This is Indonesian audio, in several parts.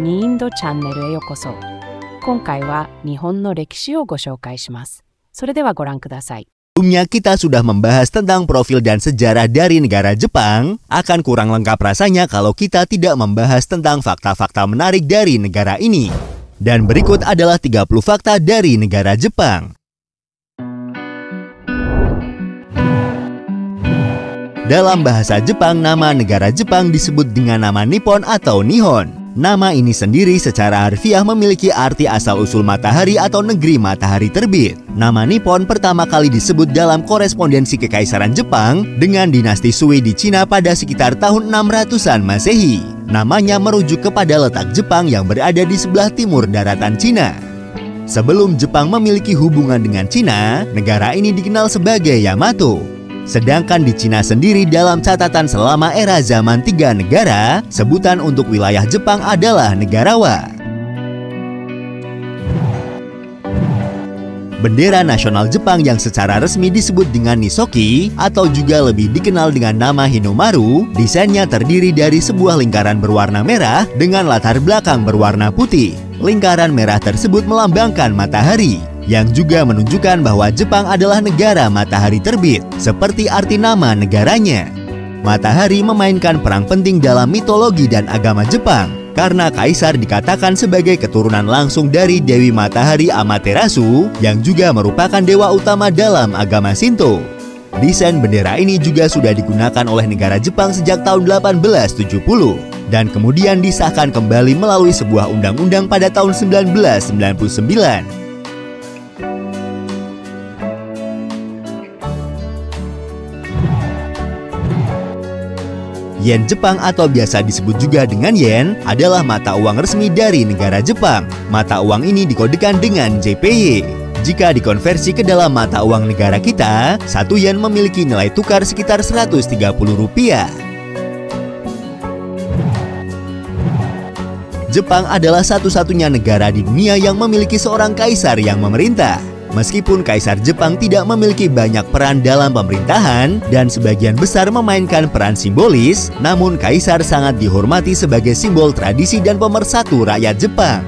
ニインドチャンネルへようこそ。今回は日本の歴史をご紹介します。それではご覧ください。Sebelumnya kita sudah membahas tentang profil dan sejarah dari negara Jepang. Akan kurang lengkap rasanya kalau kita tidak membahas tentang fakta-fakta menarik dari negara ini. Dan berikut adalah 30 fakta dari negara Jepang. Dalam bahasa Jepang, nama negara Jepang disebut dengan nama Nippon atau Nihon. Nama ini sendiri secara harfiah memiliki arti asal-usul matahari atau negeri matahari terbit. Nama Nippon pertama kali disebut dalam korespondensi Kekaisaran Jepang dengan dinasti Sui di Cina pada sekitar tahun 600-an Masehi. Namanya merujuk kepada letak Jepang yang berada di sebelah timur daratan Cina. Sebelum Jepang memiliki hubungan dengan Cina, negara ini dikenal sebagai Yamato. Sedangkan di Cina sendiri dalam catatan selama era zaman tiga negara, sebutan untuk wilayah Jepang adalah Negarawa. Bendera nasional Jepang yang secara resmi disebut dengan Nisoki atau juga lebih dikenal dengan nama Hinomaru, desainnya terdiri dari sebuah lingkaran berwarna merah dengan latar belakang berwarna putih. Lingkaran merah tersebut melambangkan matahari, yang juga menunjukkan bahwa Jepang adalah negara matahari terbit, seperti arti nama negaranya. Matahari memainkan peran penting dalam mitologi dan agama Jepang, karena kaisar dikatakan sebagai keturunan langsung dari Dewi Matahari Amaterasu, yang juga merupakan dewa utama dalam agama Shinto. Desain bendera ini juga sudah digunakan oleh negara Jepang sejak tahun 1870, dan kemudian disahkan kembali melalui sebuah undang-undang pada tahun 1999. Yen Jepang atau biasa disebut juga dengan yen adalah mata uang resmi dari negara Jepang. Mata uang ini dikodekan dengan JPY. Jika dikonversi ke dalam mata uang negara kita, 1 yen memiliki nilai tukar sekitar 130 rupiah. Jepang adalah satu-satunya negara di dunia yang memiliki seorang kaisar yang memerintah. Meskipun kaisar Jepang tidak memiliki banyak peran dalam pemerintahan dan sebagian besar memainkan peran simbolis, namun kaisar sangat dihormati sebagai simbol tradisi dan pemersatu rakyat Jepang.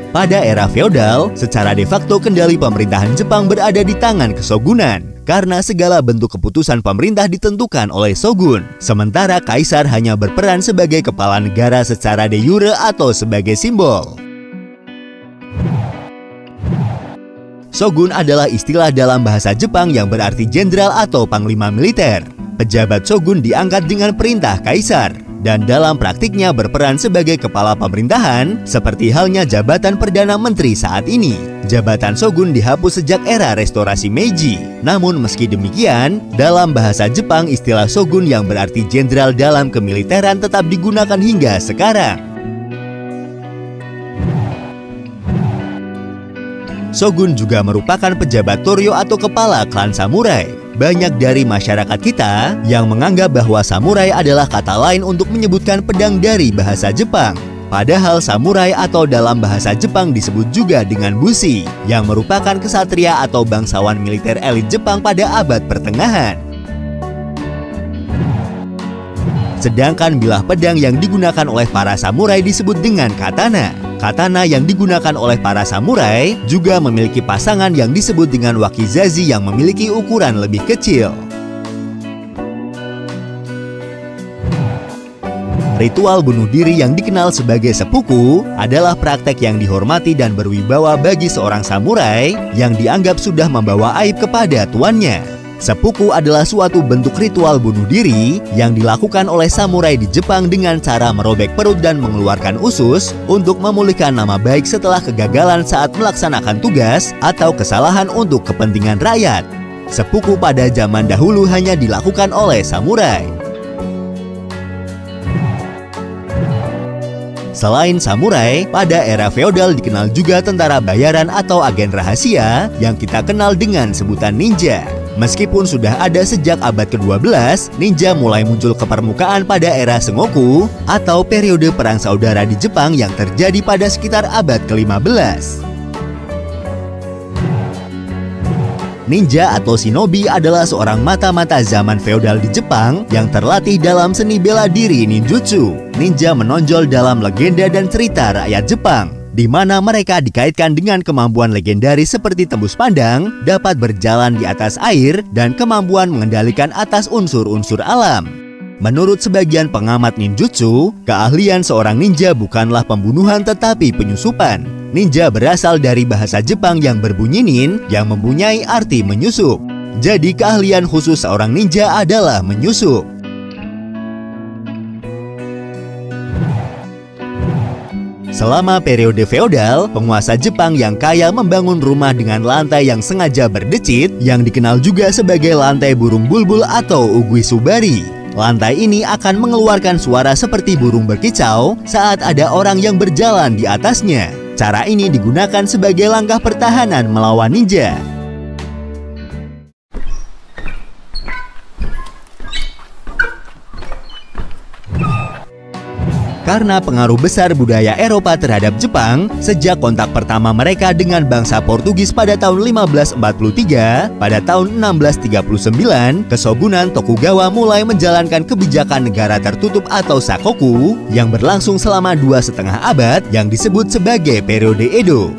Pada era feodal, secara de facto kendali pemerintahan Jepang berada di tangan kesogunan, karena segala bentuk keputusan pemerintah ditentukan oleh shogun, sementara kaisar hanya berperan sebagai kepala negara secara de jure atau sebagai simbol. Shogun adalah istilah dalam bahasa Jepang yang berarti jenderal atau panglima militer. Pejabat shogun diangkat dengan perintah kaisar, dan dalam praktiknya berperan sebagai kepala pemerintahan, seperti halnya jabatan Perdana Menteri saat ini. Jabatan shogun dihapus sejak era restorasi Meiji. Namun meski demikian, dalam bahasa Jepang istilah shogun yang berarti jenderal dalam kemiliteran tetap digunakan hingga sekarang. Shogun juga merupakan pejabat Toryo atau kepala klan samurai. Banyak dari masyarakat kita yang menganggap bahwa samurai adalah kata lain untuk menyebutkan pedang dari bahasa Jepang. Padahal samurai atau dalam bahasa Jepang disebut juga dengan bushi, yang merupakan kesatria atau bangsawan militer elit Jepang pada abad pertengahan. Sedangkan bilah pedang yang digunakan oleh para samurai disebut dengan katana. Katana yang digunakan oleh para samurai juga memiliki pasangan yang disebut dengan wakizashi yang memiliki ukuran lebih kecil. Ritual bunuh diri yang dikenal sebagai seppuku adalah praktek yang dihormati dan berwibawa bagi seorang samurai yang dianggap sudah membawa aib kepada tuannya. Seppuku adalah suatu bentuk ritual bunuh diri yang dilakukan oleh samurai di Jepang dengan cara merobek perut dan mengeluarkan usus untuk memulihkan nama baik setelah kegagalan saat melaksanakan tugas atau kesalahan untuk kepentingan rakyat. Seppuku pada zaman dahulu hanya dilakukan oleh samurai. Selain samurai, pada era feodal dikenal juga tentara bayaran atau agen rahasia yang kita kenal dengan sebutan ninja. Meskipun sudah ada sejak abad ke-12, ninja mulai muncul ke permukaan pada era Sengoku atau periode perang saudara di Jepang yang terjadi pada sekitar abad ke-15. Ninja atau shinobi adalah seorang mata-mata zaman feodal di Jepang yang terlatih dalam seni bela diri ninjutsu. Ninja menonjol dalam legenda dan cerita rakyat Jepang, di mana mereka dikaitkan dengan kemampuan legendaris seperti tembus pandang, dapat berjalan di atas air, dan kemampuan mengendalikan atas unsur-unsur alam. Menurut sebagian pengamat ninjutsu, keahlian seorang ninja bukanlah pembunuhan tetapi penyusupan. Ninja berasal dari bahasa Jepang yang berbunyi nin, yang mempunyai arti menyusup. Jadi keahlian khusus seorang ninja adalah menyusup. Selama periode feodal, penguasa Jepang yang kaya membangun rumah dengan lantai yang sengaja berdecit, yang dikenal juga sebagai lantai burung bulbul atau uguisubari. Lantai ini akan mengeluarkan suara seperti burung berkicau saat ada orang yang berjalan di atasnya. Cara ini digunakan sebagai langkah pertahanan melawan ninja. Karena pengaruh besar budaya Eropa terhadap Jepang, sejak kontak pertama mereka dengan bangsa Portugis pada tahun 1543, pada tahun 1639, Kesogunan Tokugawa mulai menjalankan kebijakan negara tertutup atau sakoku yang berlangsung selama 2,5 abad yang disebut sebagai periode Edo.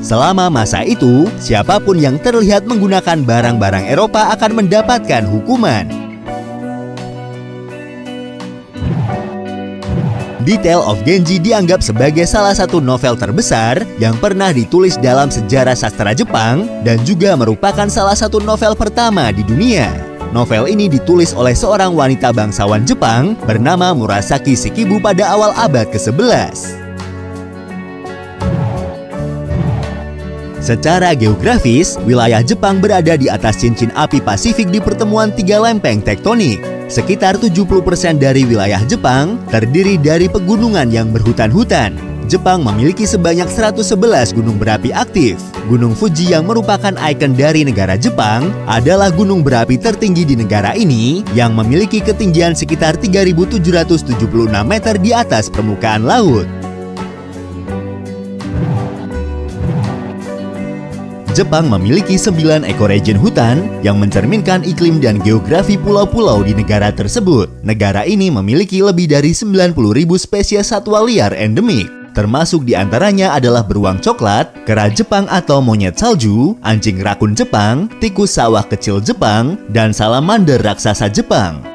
Selama masa itu, siapapun yang terlihat menggunakan barang-barang Eropa akan mendapatkan hukuman. The Tale of Genji dianggap sebagai salah satu novel terbesar yang pernah ditulis dalam sejarah sastra Jepang dan juga merupakan salah satu novel pertama di dunia. Novel ini ditulis oleh seorang wanita bangsawan Jepang bernama Murasaki Shikibu pada awal abad ke-11. Secara geografis, wilayah Jepang berada di atas cincin api Pasifik di pertemuan 3 lempeng tektonik. Sekitar 70% dari wilayah Jepang terdiri dari pegunungan yang berhutan-hutan. Jepang memiliki sebanyak 111 gunung berapi aktif. Gunung Fuji yang merupakan ikon dari negara Jepang adalah gunung berapi tertinggi di negara ini yang memiliki ketinggian sekitar 3.776 meter di atas permukaan laut. Jepang memiliki 9 ekoregion hutan yang mencerminkan iklim dan geografi pulau-pulau di negara tersebut. Negara ini memiliki lebih dari 90.000 spesies satwa liar endemik. Termasuk diantaranya adalah beruang coklat, kera Jepang atau monyet salju, anjing rakun Jepang, tikus sawah kecil Jepang, dan salamander raksasa Jepang.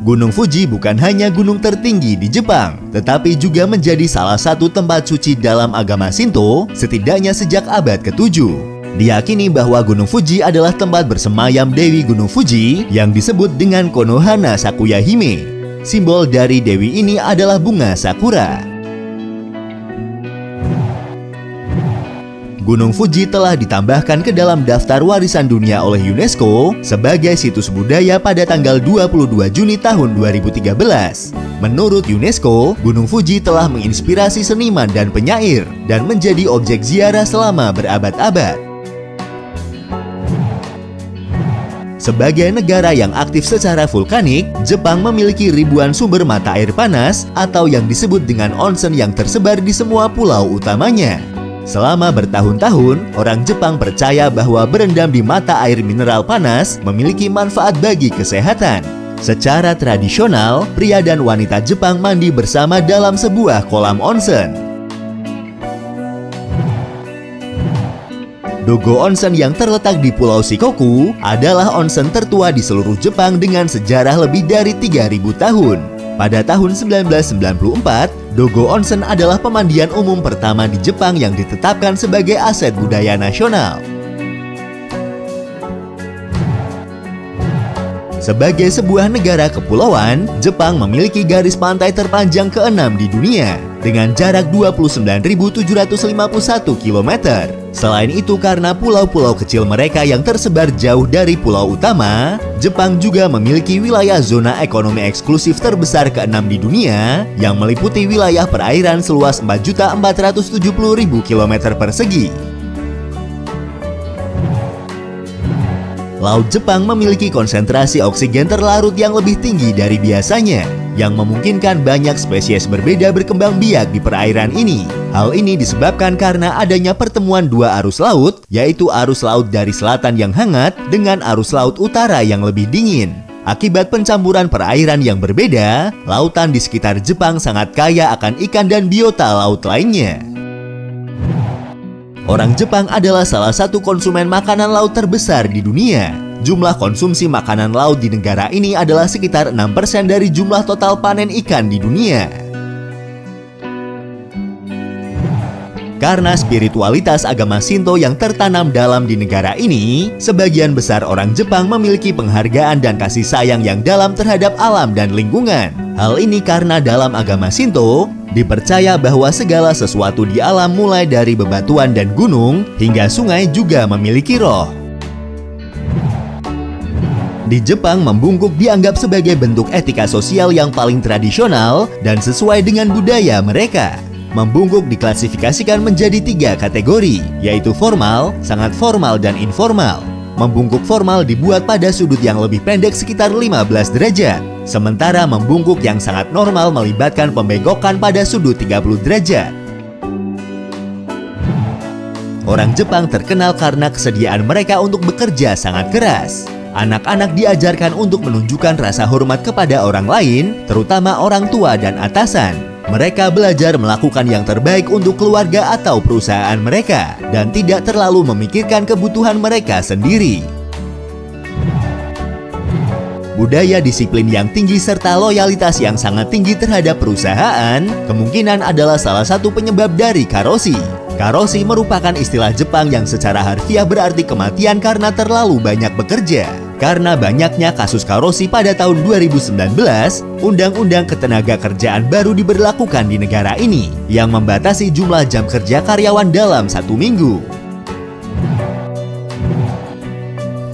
Gunung Fuji bukan hanya gunung tertinggi di Jepang, tetapi juga menjadi salah satu tempat suci dalam agama Shinto setidaknya sejak abad ke-7. Diyakini bahwa Gunung Fuji adalah tempat bersemayam Dewi Gunung Fuji yang disebut dengan Konohana Sakuya Hime. Simbol dari dewi ini adalah bunga sakura. Gunung Fuji telah ditambahkan ke dalam daftar warisan dunia oleh UNESCO sebagai situs budaya pada tanggal 22 Juni tahun 2013. Menurut UNESCO, Gunung Fuji telah menginspirasi seniman dan penyair dan menjadi objek ziarah selama berabad-abad. Sebagai negara yang aktif secara vulkanik, Jepang memiliki ribuan sumber mata air panas atau yang disebut dengan onsen yang tersebar di semua pulau utamanya. Selama bertahun-tahun, orang Jepang percaya bahwa berendam di mata air mineral panas memiliki manfaat bagi kesehatan. Secara tradisional, pria dan wanita Jepang mandi bersama dalam sebuah kolam onsen. Dogo Onsen yang terletak di Pulau Shikoku adalah onsen tertua di seluruh Jepang dengan sejarah lebih dari 3.000 tahun. Pada tahun 1994, Dogo Onsen adalah pemandian umum pertama di Jepang yang ditetapkan sebagai aset budaya nasional. Sebagai sebuah negara kepulauan, Jepang memiliki garis pantai terpanjang ke-6 di dunia dengan jarak 29.751 km. Selain itu, karena pulau-pulau kecil mereka yang tersebar jauh dari pulau utama, Jepang juga memiliki wilayah zona ekonomi eksklusif terbesar ke-6 di dunia yang meliputi wilayah perairan seluas 4.470.000 km persegi. Laut Jepang memiliki konsentrasi oksigen terlarut yang lebih tinggi dari biasanya, yang memungkinkan banyak spesies berbeda berkembang biak di perairan ini. Hal ini disebabkan karena adanya pertemuan dua arus laut, yaitu arus laut dari selatan yang hangat dengan arus laut utara yang lebih dingin. Akibat pencampuran perairan yang berbeda, lautan di sekitar Jepang sangat kaya akan ikan dan biota laut lainnya. Orang Jepang adalah salah satu konsumen makanan laut terbesar di dunia. Jumlah konsumsi makanan laut di negara ini adalah sekitar 6% dari jumlah total panen ikan di dunia. Karena spiritualitas agama Shinto yang tertanam dalam di negara ini, sebagian besar orang Jepang memiliki penghargaan dan kasih sayang yang dalam terhadap alam dan lingkungan. Hal ini karena dalam agama Shinto, dipercaya bahwa segala sesuatu di alam mulai dari bebatuan dan gunung hingga sungai juga memiliki roh. Di Jepang, membungkuk dianggap sebagai bentuk etika sosial yang paling tradisional dan sesuai dengan budaya mereka. Membungkuk diklasifikasikan menjadi 3 kategori, yaitu formal, sangat formal, dan informal. Membungkuk formal dibuat pada sudut yang lebih pendek sekitar 15 derajat. Sementara membungkuk yang sangat normal melibatkan pembegokan pada sudut 30 derajat. Orang Jepang terkenal karena kesediaan mereka untuk bekerja sangat keras. Anak-anak diajarkan untuk menunjukkan rasa hormat kepada orang lain, terutama orang tua dan atasan. Mereka belajar melakukan yang terbaik untuk keluarga atau perusahaan mereka dan tidak terlalu memikirkan kebutuhan mereka sendiri. Budaya disiplin yang tinggi serta loyalitas yang sangat tinggi terhadap perusahaan kemungkinan adalah salah satu penyebab dari karoshi. Karoshi merupakan istilah Jepang yang secara harfiah berarti kematian karena terlalu banyak bekerja. Karena banyaknya kasus karoshi pada tahun 2019, Undang-Undang Ketenagakerjaan baru diberlakukan di negara ini yang membatasi jumlah jam kerja karyawan dalam 1 minggu.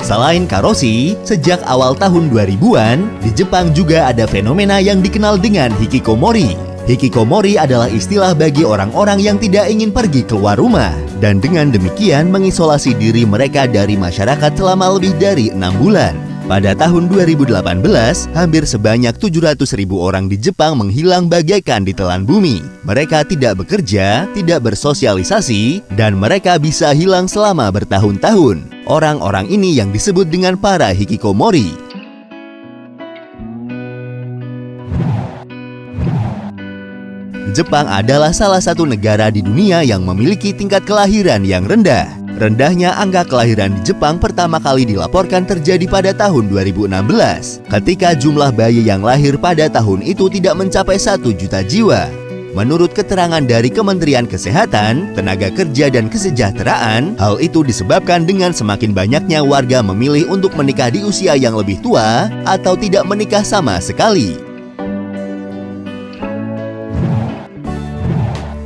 Selain karoshi, sejak awal tahun 2000-an, di Jepang juga ada fenomena yang dikenal dengan hikikomori. Hikikomori adalah istilah bagi orang-orang yang tidak ingin pergi keluar rumah dan dengan demikian mengisolasi diri mereka dari masyarakat selama lebih dari 6 bulan. Pada tahun 2018, hampir sebanyak 700.000 orang di Jepang menghilang bagaikan ditelan bumi. Mereka tidak bekerja, tidak bersosialisasi, dan mereka bisa hilang selama bertahun-tahun. Orang-orang ini yang disebut dengan para hikikomori. Jepang adalah salah satu negara di dunia yang memiliki tingkat kelahiran yang rendah. Rendahnya angka kelahiran di Jepang pertama kali dilaporkan terjadi pada tahun 2016, ketika jumlah bayi yang lahir pada tahun itu tidak mencapai 1 juta jiwa. Menurut keterangan dari Kementerian Kesehatan, Tenaga Kerja dan Kesejahteraan, hal itu disebabkan dengan semakin banyaknya warga memilih untuk menikah di usia yang lebih tua atau tidak menikah sama sekali.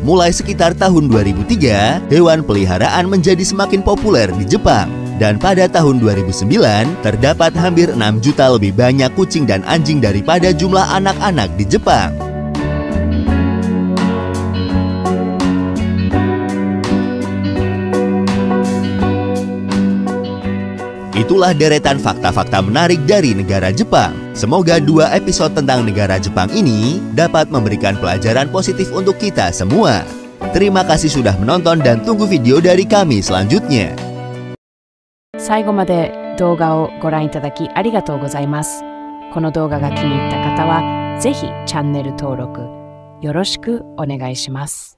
Mulai sekitar tahun 2003, hewan peliharaan menjadi semakin populer di Jepang. Dan pada tahun 2009, terdapat hampir 6 juta lebih banyak kucing dan anjing daripada jumlah anak-anak di Jepang. Itulah deretan fakta-fakta menarik dari negara Jepang. Semoga 2 episode tentang negara Jepang ini dapat memberikan pelajaran positif untuk kita semua. Terima kasih sudah menonton dan tunggu video dari kami selanjutnya. 最後まで動画をご覧いただきありがとうございます。この動画が気に入った方は、ぜひチャンネル登録よろしくお願いします。